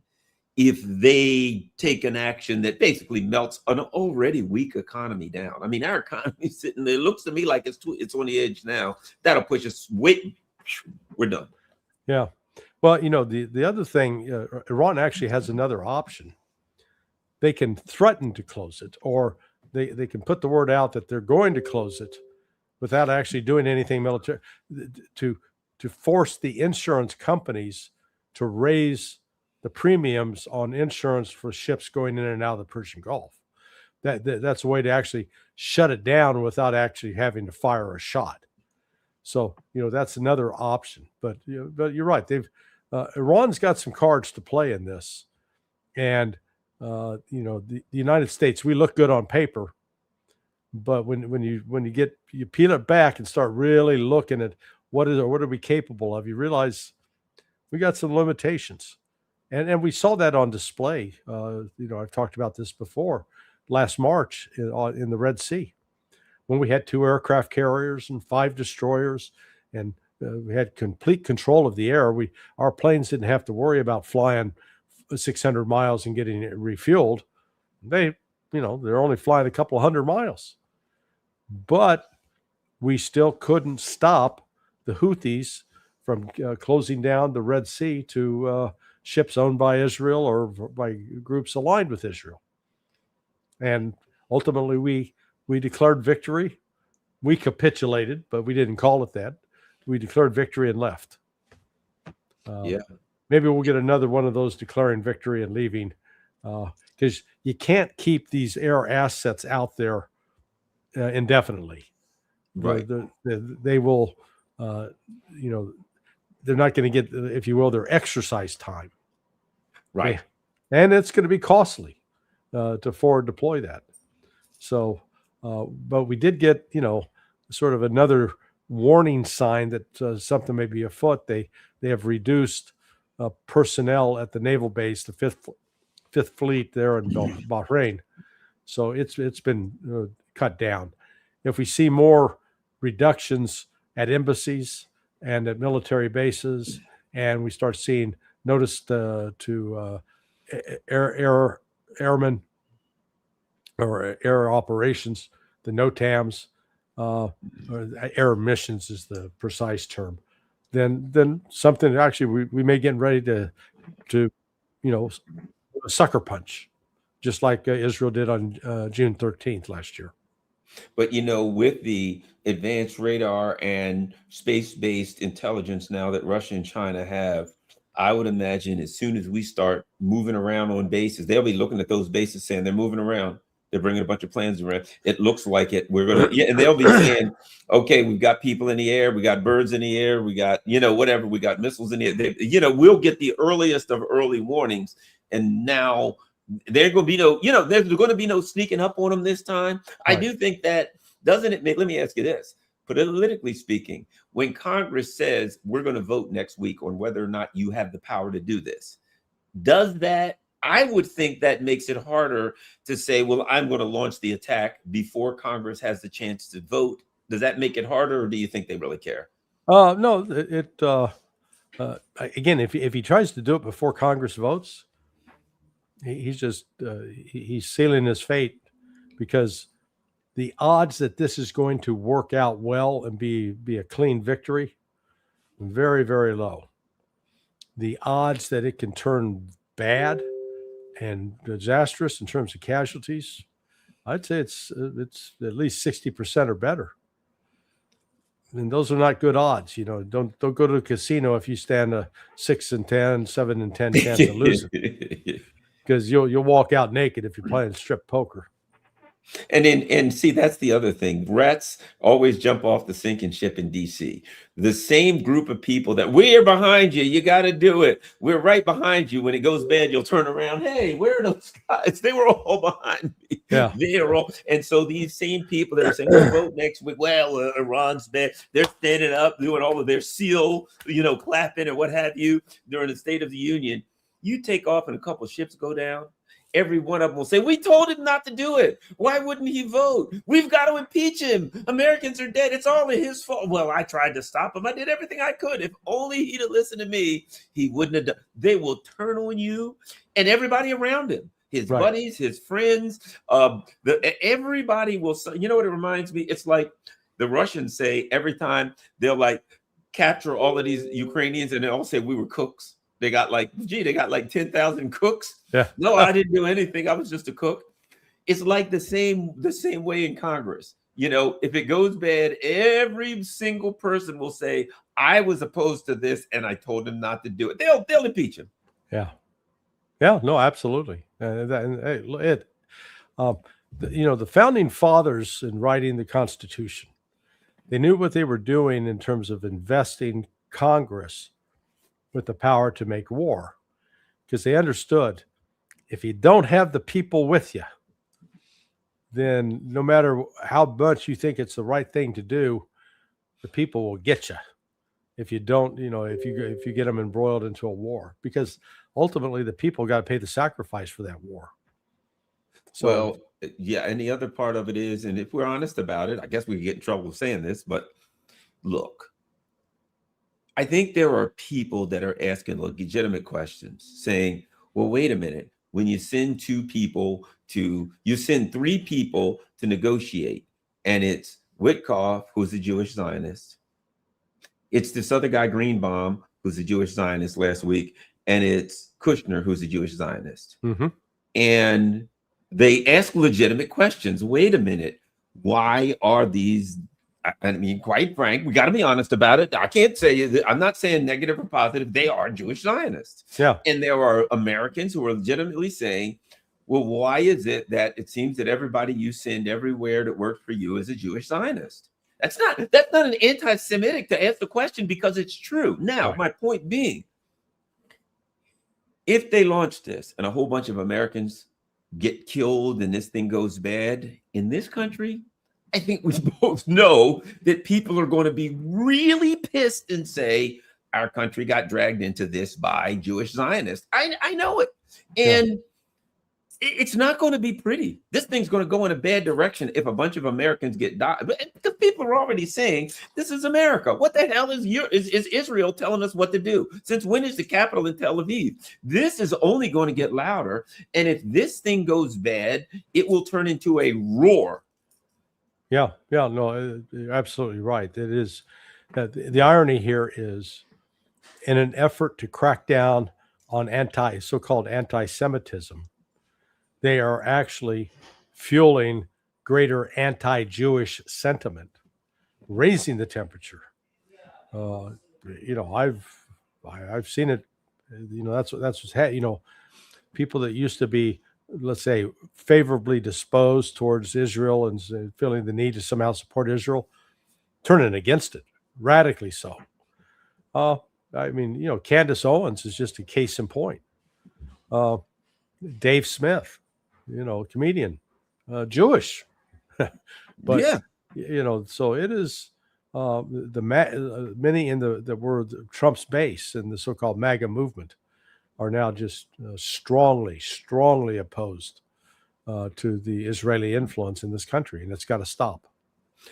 If they take an action that basically melts an already weak economy down. I mean, our economy's sitting there. It looks to me like it's on the edge now. That'll push us. Wait, we're done.
Yeah. Well, the other thing, Iran actually has another option. They can threaten to close it, or they can put the word out that they're going to close it without actually doing anything military, to force the insurance companies to raise the premiums on insurance for ships going in and out of the Persian Gulf. That's a way to actually shut it down without actually having to fire a shot. So, that's another option. But you're right. Iran's got some cards to play in this. And, the United States, we look good on paper. But when you peel it back and start really looking at what are we capable of, you realize we got some limitations. And we saw that on display. I've talked about this before, last March in the Red Sea, when we had 2 aircraft carriers and 5 destroyers, and we had complete control of the air. Our planes didn't have to worry about flying 600 miles and getting it refueled. They're only flying a couple of 100 miles. But we still couldn't stop the Houthis from closing down the Red Sea to ships owned by Israel or by groups aligned with Israel. And ultimately, we declared victory. We capitulated, but we didn't call it that. We declared victory and left. Maybe we'll get another one of those declaring victory and leaving, because you can't keep these air assets out there indefinitely.
Right.
They will, they're not going to get, if you will, their exercise time.
Right.
And it's going to be costly to forward deploy that. So, but we did get, sort of another warning sign that something may be afoot. They have reduced personnel at the naval base, the Fifth Fleet there in Bahrain. So it's been cut down. If we see more reductions at embassies and at military bases, and we start seeing notice to airmen or air operations, the NOTAMs, or air missions is the precise term, then something actually we may get ready to a sucker punch, just like Israel did on June 13th last year.
But with the advanced radar and space-based intelligence now that Russia and China have, I would imagine as soon as we start moving around on bases, they'll be looking at those bases saying they're moving around. They're bringing a bunch of planes around. It looks like it. We're going to, and they'll be saying, okay, we've got people in the air. We got birds in the air. We got, whatever. We got missiles in the air. We'll get the earliest of early warnings. And now there's going to be no sneaking up on them this time. Right. I do think that, doesn't it make, let me ask you this, politically speaking, when Congress says we're going to vote next week on whether or not you have the power to do this, does that, I would think that makes it harder to say, well, I'm going to launch the attack before Congress has the chance to vote. Does that make it harder, or do you think they really care?
No, again, if he tries to do it before Congress votes, he's just he's sealing his fate, because the odds that this is going to work out well and be a clean victory, very, very low. The odds that it can turn bad and disastrous in terms of casualties, I'd say it's at least 60% or better. And those are not good odds. Don't go to a casino if you stand a 6 and 10, 7 and 10 chance of losing, because you'll walk out naked if you're playing strip poker.
And see, that's the other thing. Rats always jump off the sinking ship in DC. The same group of people that we're behind you. You got to do it. We're right behind you. When it goes bad, you'll turn around. Hey, where are those guys? They were all behind me.
Yeah.
They're all. And so these same people that are saying, we'll vote next week. Well, Iran's bad. They're standing up, doing all of their seal, clapping and what have you during the State of the Union. You take off and a couple of ships go down. Every one of them will say, we told him not to do it. Why wouldn't he vote? We've got to impeach him. Americans are dead. It's all his fault. Well, I tried to stop him. I did everything I could. If only he'd have listened to me, he wouldn't have done. They will turn on you and everybody around him, his buddies, his friends. Everybody will say, you know what it reminds me? It's like the Russians say every time they'll capture all of these Ukrainians, and they all say we were cooks. They got like 10,000 cooks.
Yeah.
No, I didn't do anything. I was just a cook. It's like the same way in Congress. If it goes bad, every single person will say, I was opposed to this and I told him not to do it. They'll impeach him.
Yeah. Yeah, no, absolutely. The founding fathers, in writing the Constitution, they knew what they were doing in terms of investing Congress with the power to make war, because they understood if you don't have the people with you, then no matter how much you think it's the right thing to do, the people will get you. If you don't, if you get them embroiled into a war, because ultimately the people got to pay the sacrifice for that war. So,
well, yeah. And the other part of it is, and if we're honest about it, I guess we get in trouble saying this, but look, I think there are people that are asking legitimate questions, saying, well, wait a minute. When you send you send 3 people to negotiate, and it's Witkoff, who's a Jewish Zionist. It's this other guy, Greenbaum, who's a Jewish Zionist last week. And it's Kushner, who's a Jewish Zionist.
Mm-hmm.
And they ask legitimate questions. Wait a minute. Why are these? I mean, quite frank, we got to be honest about it. I can't say, I'm not saying negative or positive. They are Jewish Zionists.
Yeah.
And there are Americans who are legitimately saying, well, why is it that it seems that everybody you send everywhere that works for you is a Jewish Zionist? That's not an anti-Semitic to ask the question because it's true. Now,
Right.
my point being, if they launch this and a whole bunch of Americans get killed and this thing goes bad in this country, I think we both know that people are going to be really pissed and say, our country got dragged into this by Jewish Zionists. I know it. And it's not going to be pretty. This thing's going to go in a bad direction if a bunch of Americans get died. Because people are already saying, this is America. What the hell is Israel telling us what to do? Since when is the capital in Tel Aviv? This is only going to get louder. And if this thing goes bad, it will turn into a roar.
Yeah, no, you're absolutely right. It is. The irony here is, in an effort to crack down on so-called anti-Semitism, they are actually fueling greater anti-Jewish sentiment, raising the temperature. I've seen it. That's what's people that used to be, let's say, favorably disposed towards Israel and feeling the need to somehow support Israel, turning against it, radically so. Candace Owens is just a case in point. Dave Smith, comedian, Jewish, but
yeah.
So it is. Many in the were Trump's base and the so-called MAGA movement are now just strongly opposed to the Israeli influence in this country, and it's got to stop.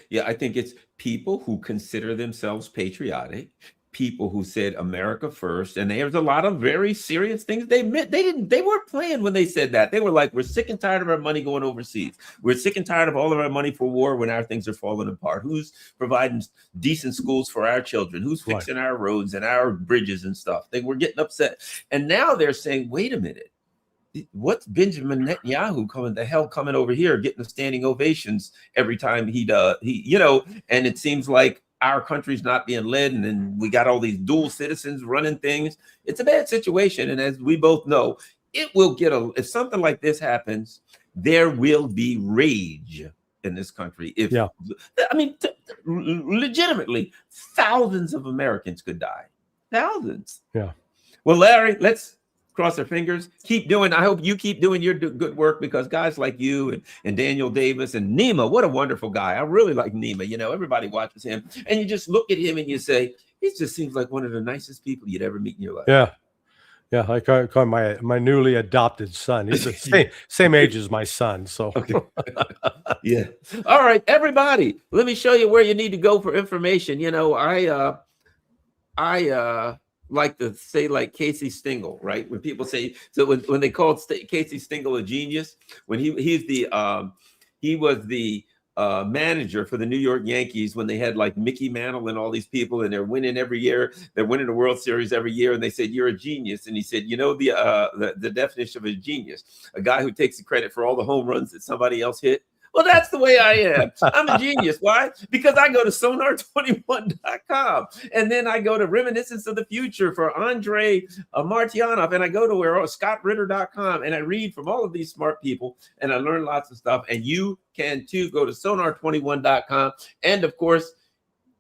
Yeah, I think it's people who consider themselves patriotic, people who said America first, and there's a lot of very serious things they admit. They weren't playing when they said that. They were like, we're sick and tired of our money going overseas. We're sick and tired of all of our money for war when our things are falling apart. Who's providing decent schools for our children? Who's fixing our roads and our bridges and stuff? They were getting upset. And now they're saying, wait a minute. What's Benjamin Netanyahu coming over here, getting the standing ovations every time he does, and it seems like our country's not being led, and then we got all these dual citizens running things. It's a bad situation. And as we both know, it will if something like this happens, there will be rage in this country. Legitimately, thousands of Americans could die. Thousands.
Yeah.
Well, Larry, let's cross our fingers. I hope you keep doing your good work, because guys like you and Daniel Davis and Nima, what a wonderful guy. I really like Nima. Everybody watches him, and you just look at him and you say, he just seems like one of the nicest people you'd ever meet in your life.
Yeah. I call my newly adopted son. He's the same age as my son. So
okay. Yeah. All right, everybody, let me show you where you need to go for information. I like to say, like Casey Stengel, right? When people say, so when they called Casey Stengel a genius, when he was the manager for the New York Yankees when they had like Mickey Mantle and all these people, and they're winning every year. They're winning the World Series every year, and they said, "You're a genius." And he said, the definition of a genius, a guy who takes the credit for all the home runs that somebody else hit. Well, that's the way I am. I'm a genius. Why? Because I go to sonar21.com, and then I go to Reminiscence of the Future for Andre Martianov, and I go to scottritter.com, and I read from all of these smart people, and I learn lots of stuff. And you can too. Go to sonar21.com, and of course,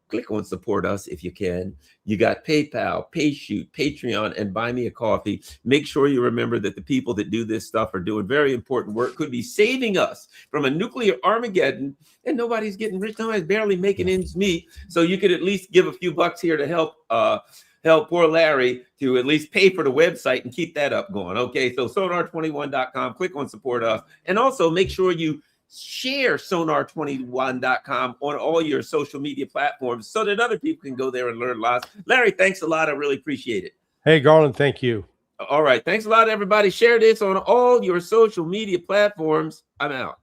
click on support us if you can. You got PayPal, PayShoot, Patreon, and Buy Me a Coffee. Make sure you remember that the people that do this stuff are doing very important work, could be saving us from a nuclear Armageddon, and nobody's getting rich. Nobody's barely making ends meet. So you could at least give a few bucks here to help poor Larry to at least pay for the website and keep that up going. Okay, so sonar21.com, click on support us, and also make sure you share sonar21.com on all your social media platforms so that other people can go there and learn lots. Larry, thanks a lot. I really appreciate it.
Hey, Garland, thank you.
All right. Thanks a lot, everybody. Share this on all your social media platforms. I'm out.